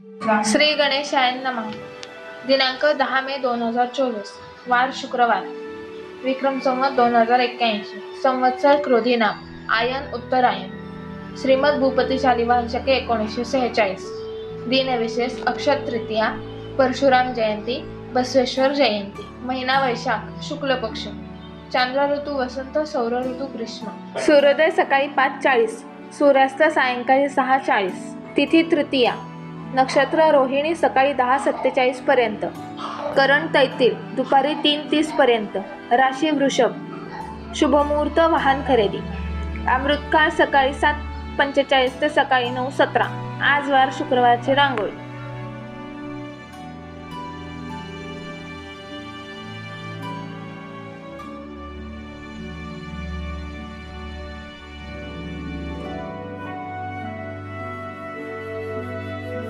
श्री गणेशाय नमः. दिनांक 10 मे 2024, वार शुक्रवार, विक्रम संवत 2081, संवत्सर क्रोधी नाम, आयन उत्तरायण, श्रीमद भूपती शालिवाहन शके 1946. दिनविशेष अक्षय तृतीया, परशुराम जयंती, बसवेश्वर जयंती. महिना वैशाख, शुक्ल पक्ष. चांद्र ऋतू वसंत, सौर ऋतू ग्रीष्म. सूर्योदय सकाळी 5:40, सूर्यास्त सायंकाळी 6:40. तिथी तृतीया. नक्षत्र रोहिणी सकाळी 10:47 पर्यंत. करण तैतील दुपारी 3:30 पर्यंत. राशी वृषभ. शुभमुहूर्त वाहन खरेदी. अमृतकाळ सकाळी 7:45 ते सकाळी 9:17. आज वार शुक्रवारची रांगोळी.